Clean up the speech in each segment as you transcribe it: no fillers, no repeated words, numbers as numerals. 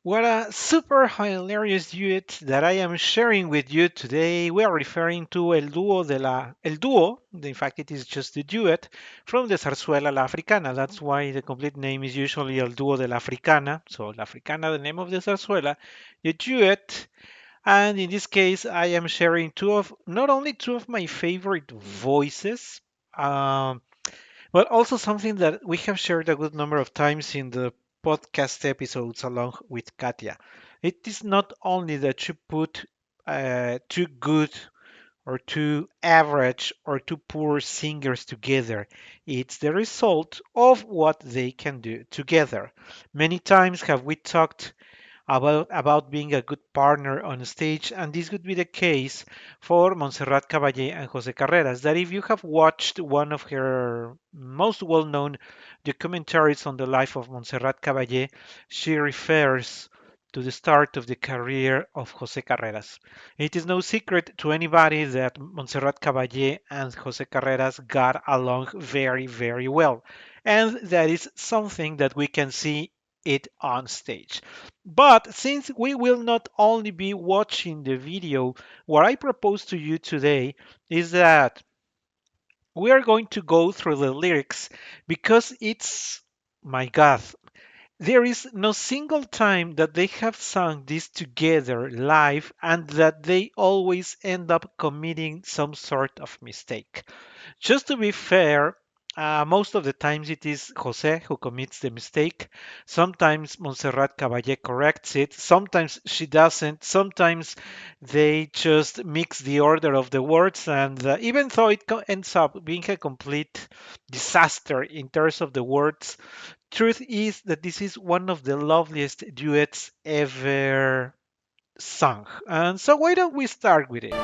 What a super hilarious duet that I am sharing with you today. We are referring to el dúo, in fact it is just a duet from the zarzuela La Africana. That's why the complete name is usually el dúo de la Africana. So La Africana, the name of the zarzuela, the duet. And in this case, I am sharing not only two of my favorite voices, um, but also something that we have shared a good number of times in the podcast episodes along with Katia. It is not only that you put two good or two average or two poor singers together, it's the result of what they can do together. Many times have we talked about being a good partner on stage, and this would be the case for Montserrat Caballé and José Carreras. That if you have watched one of her most well-known documentaries on the life of Montserrat Caballé, she refers to the start of the career of José Carreras. It is no secret to anybody that Montserrat Caballé and José Carreras got along very, very well. And that is something that we can see it on stage. But since we will not only be watching the video, what I propose to you today is that we are going to go through the lyrics because my God, there is no single time that they have sung this together live and that they always end up committing some sort of mistake. Just to be fair, most of the times it is Jose who commits the mistake. Sometimes Montserrat Caballé corrects it. Sometimes she doesn't. Sometimes they just mix the order of the words. And even though ends up being a complete disaster in terms of the words, truth is that this is one of the loveliest duets ever sung. And so why don't we start with it?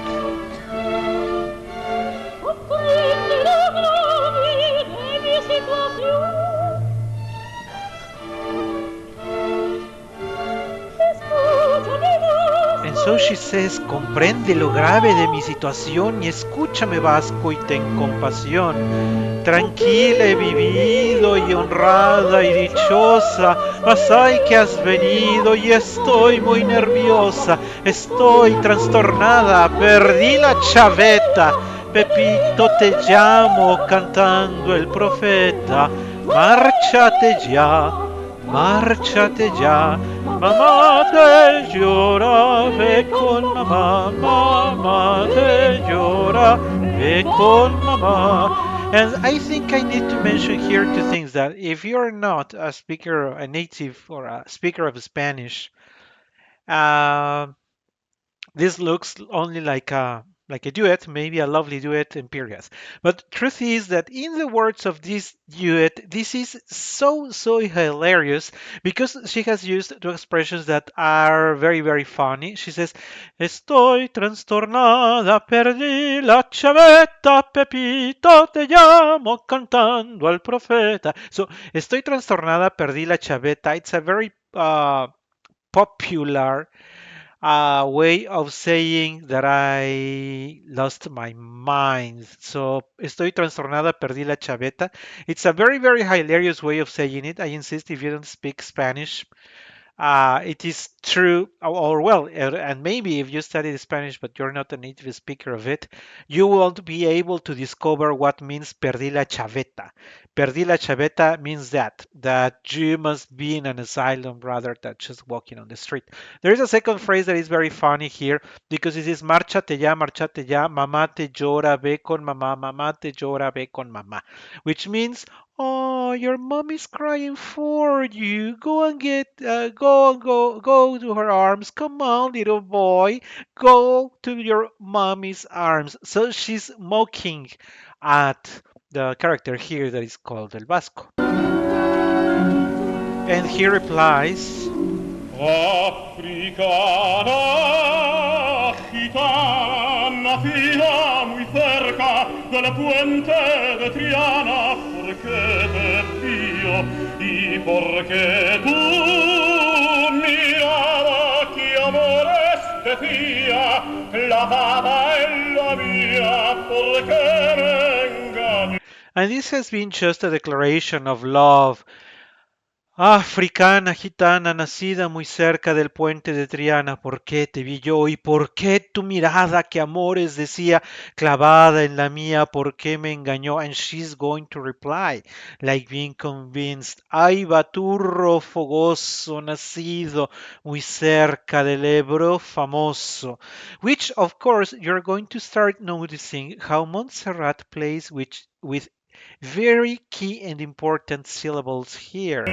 And so she says, comprende lo grave de mi situación y escúchame, Vasco, y ten compasión. Tranquila he vivido y honrada y dichosa, mas ay que has venido y estoy muy nerviosa, estoy trastornada, perdí la chaveta. Pepito te llamo cantando el profeta, márchate ya, márchate ya. Mamá te llora, ve con mamá, mamá te llora, ve con mamá. And I think I need to mention here two things that if you're not a speaker, a native or a speaker of Spanish, uh, this looks only like a duet, maybe a lovely duet in periods. But truth is that in the words of this duet, this is so hilarious because she has used two expressions that are very very funny. She says, "Estoy trastornada, perdí la chaveta, Pepito te llamo cantando al profeta." So, "Estoy trastornada, perdí la chaveta." It's a very popular way of saying that I lost my mind. So, estoy trastornada, perdí la chaveta. It's a very, very hilarious way of saying it. I insist if you don't speak Spanish, it is true, or well, and maybe if you study Spanish but you're not a native speaker of it, you won't be able to discover what means perdí la chaveta. Perdí la chaveta means that you must be in an asylum rather than just walking on the street. There is a second phrase that is very funny here because it is márchate ya, mamá te llora, ve con mamá, mamá te llora, ve con mamá, which means, oh, your mom is crying for you. Go and go to her arms. Come on, little boy. Go to your mommy's arms. So she's mocking at the character here that is called El Vasco. And he replies, Africana, gitana, fila muy cerca del puente de Triana, porque te pío y porque tú, mirada que amores decía, clavada en la mía, porque me engañó. and this has been just a declaration of love Africana, gitana, nacida muy cerca del puente de Triana, ¿por qué te vi yo? ¿Y por qué tu mirada que amores decía clavada en la mía? ¿Por qué me engañó? And she's going to reply, like being convinced. Ay, baturro fogoso, nacido muy cerca del Ebro famoso. Which, of course, you're going to start noticing how Montserrat plays with very key and important syllables here.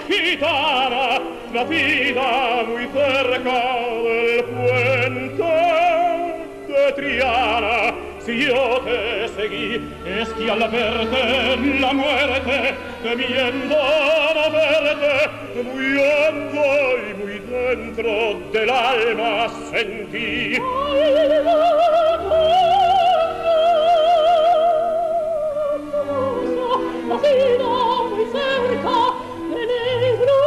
Gitana, nacida muy cerca del puente de Triana. Si yo te seguí, es que al verte la muerte, temiendo no verte, muy hondo y muy dentro del alma sentí. Nacida muy cerca del Ebro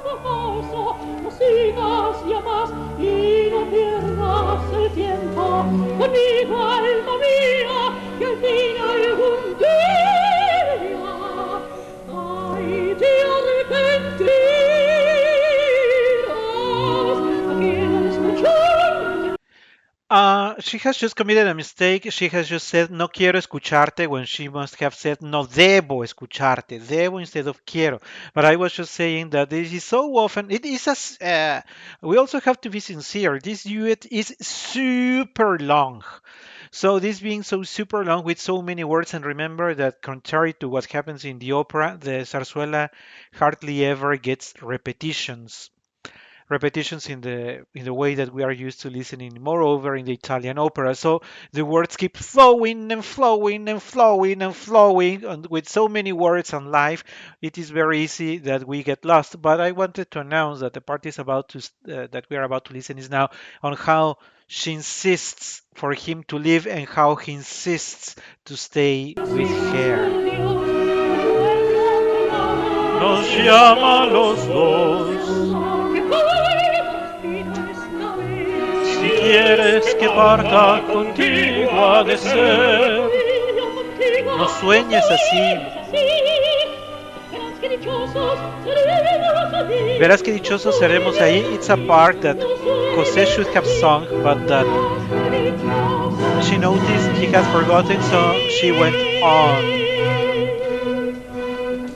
famoso, no sigas ya más y no pierdas el tiempo conmigo, alma mía, que al fin algún día ay, te arrepentirás. Aquí al escuchar She has just committed a mistake. She has just said no quiero escucharte when she must have said no debo escucharte. Debo instead of quiero. But I was just saying that this is so often. It is as we also have to be sincere. This duet is super long. So this being so super long with so many words, and remember that contrary to what happens in the opera, the zarzuela hardly ever gets repetitions in the way that we are used to listening moreover in the Italian opera. So the words keep flowing and flowing and flowing and flowing, and with so many words and life it is very easy that we get lost. But I wanted to announce that the part is about to that we are about to listen is now on how she insists for him to leave and how he insists to stay with her. Nos llama a los dos. Si quieres que parta contigo ha de ser, no sueñes así. Verás que dichosos seremos ahí. It's a part that José should have sung, but that she noticed he had forgotten, so she went on.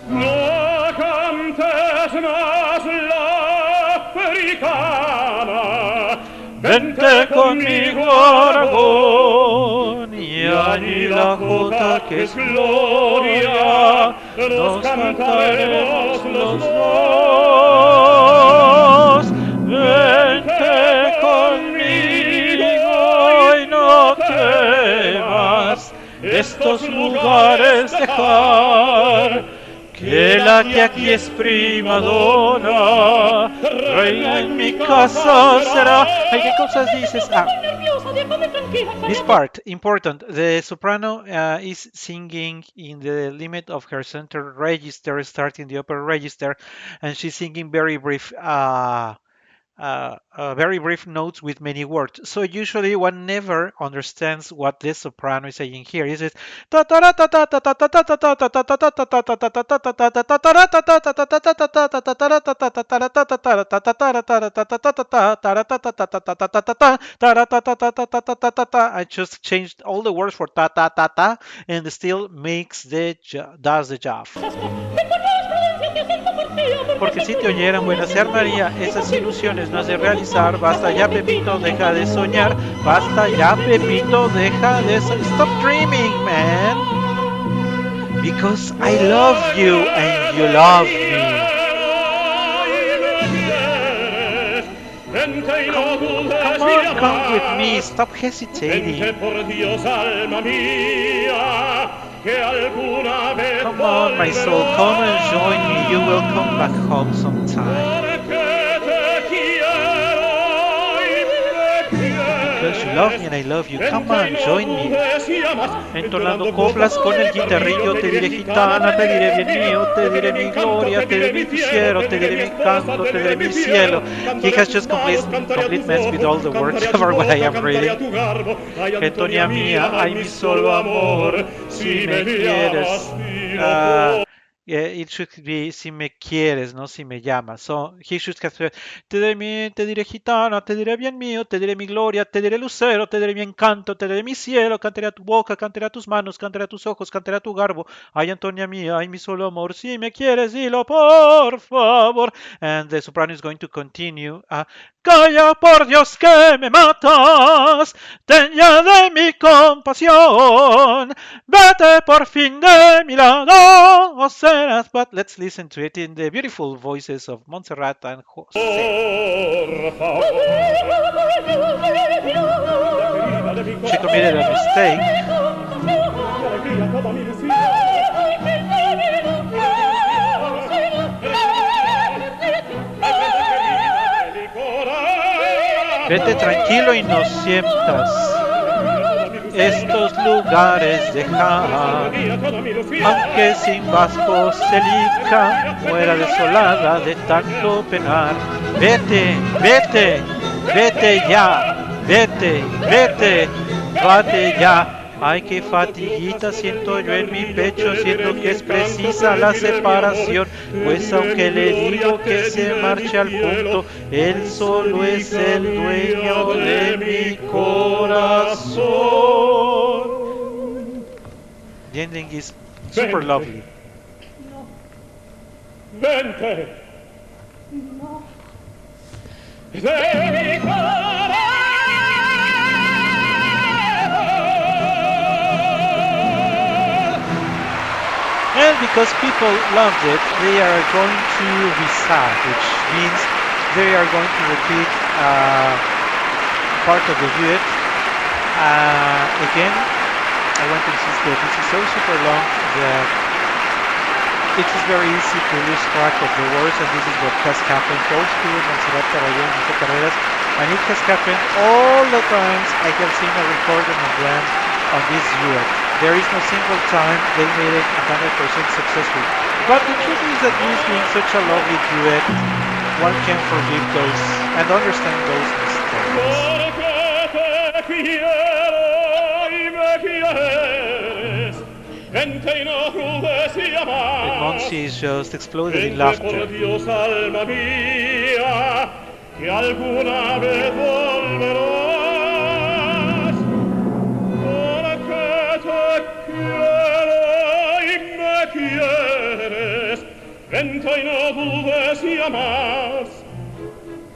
No cantes más la africana. Vente conmigo a Aragón y allí la jota que es gloria nos cantaremos los dos. Vente conmigo y no temas estos lugares dejar, que la que aquí es prima donna, reina en mi casa será. Ay, ¿qué cosas dices? This part, important. The soprano is singing in the limit of her center register, starting the upper register, and she's singing very brief notes with many words. So usually one never understands what this soprano is saying here. Is it I just changed all the words for ta ta ta ta and still makes does the job. Porque si te oyeran, buena ser María, esas ilusiones no has de realizar. Basta ya, Pepito, deja de soñar. Basta ya, Pepito, deja de soñar. Stop dreaming, man. Because I love you and you love me. Come with me. Stop hesitating. Come on, my soul, come and join me. You will come back home sometime. Because you love me and I love you, come on, join me. Entonando coplas con el guitarrillo, te diré gitana, te diré bien mío, te diré mi gloria, te diré mi fiero, te diré mi canto, te diré mi cielo. He has just complete mess with all the words over what I am reading. Antonia mía, ay mi solo amor, si me quieres. Yeah, it should be si me quieres, no si me llamas. So he should have said, te diré gitana, te diré bien mío, te diré mi gloria, te diré lucero, te diré mi encanto, te diré mi cielo, cantaré a tu boca, cantaré a tus manos, cantaré a tus ojos, cantaré a tu garbo. Ay, Antonia mía, ay, mi solo amor, si me quieres, dilo por favor. And the soprano is going to continue. Calla por Dios que me matas, ten ya de mi compasión, vete por fin de mi lado, o serás. But let's listen to it in the beautiful voices of Montserrat and Jose. She committed a mistake. Vete tranquilo y no sientas estos lugares dejar, aunque sin vasco celica muera desolada de tanto penar. Vete, vete, vete ya, vete, vete, vete ya. Ay, qué fatiguita siento yo en mi pecho, siento que es precisa la separación, pues aunque le digo que se marche al punto, él solo es el dueño de mi corazón. The ending is super lovely. No. Vente. No. De mi corazón. And because people loved it, they are going to recite, which means they are going to repeat part of the duet. Again, I want to insist that this is so super long that it is very easy to lose track of the words, and this is what has happened both to Montserrat Caballé José Carreras, and it has happened all the times I have seen a recording of them on this duet. There is no single time they made it 100% successful. But the truth is that this being such a lovely duet, one can forgive those and understand those mistakes. And Monsi is just exploded in laughter. Vente y no dudes jamás.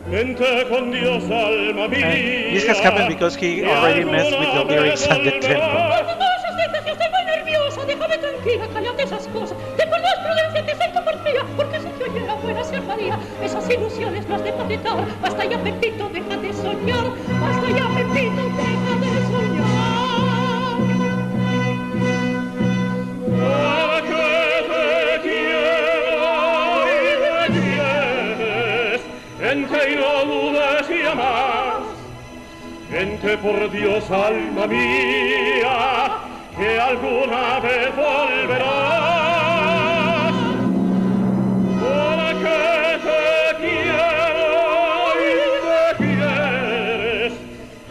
Vente con Dios, alma mía. And this has happened because he already messed with the lyrics and the tempo. Estoy muy nerviosa, déjame tranquila, cállate esas cosas. Ten por Dios prudencia que soy tu porfía, porque si te oyera fuera se armaría. Esas ilusiones las de patetar. Basta ya, Pepito, deja de soñar. Basta ya, Pepito, deja de soñar. Vente y no dudes jamás. Vente por Dios, alma mía, que alguna vez volverás. Porque te quiero y me quieres.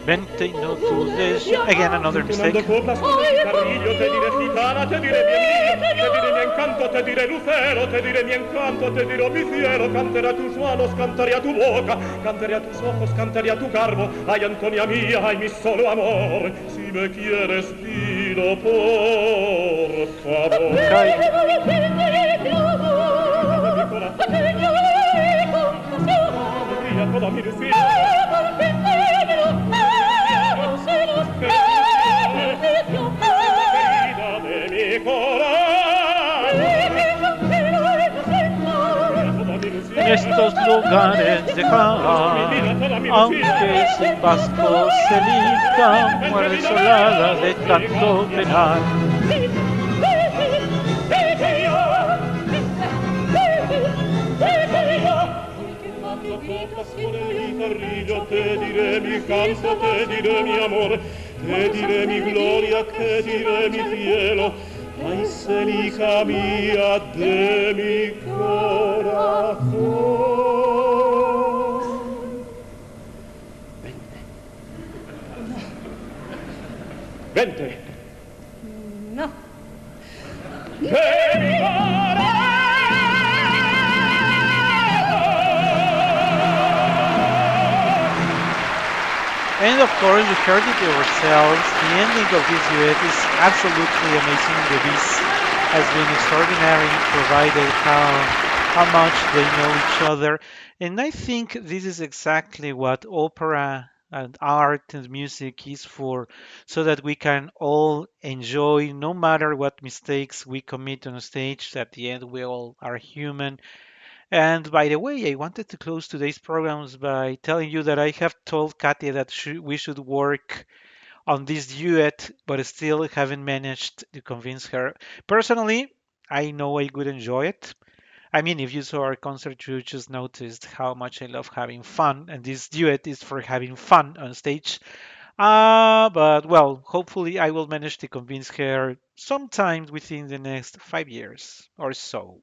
Vente y no dudes. Again, another mistake. Te diré gitana, te diré bien mío, te diré mi encanto, te diré lucero, te diré mi encanto, te diré mi cielo, cantaré a tus manos, cantaré a tu boca, cantaré a tus ojos, cantaré a tu garbo. Ay, Antonia mía, ay, mi solo amor, si me quieres, dilo por favor. Toda mi ilusión. En estos lugares dejar, aunque sin vasco celita muere desolada de tanto penar. te diré mi canto, te diré mi amor, te diré mi gloria, te diré mi cielo. Ay, celica mía de mi corazón. Vente. No. De mi And of course, we heard it ourselves. The ending of this duet is absolutely amazing. The beats has been extraordinary, provided how much they know each other. And I think this is exactly what opera and art and music is for, so that we can all enjoy, no matter what mistakes we commit on stage. At the end, we all are human. And by the way, I wanted to close today's programs by telling you that I have told Katia that we should work on this duet, but still haven't managed to convince her. Personally, I know I would enjoy it. I mean, if you saw our concert, you just noticed how much I love having fun, and this duet is for having fun on stage. But well, hopefully I will manage to convince her sometime within the next 5 years or so.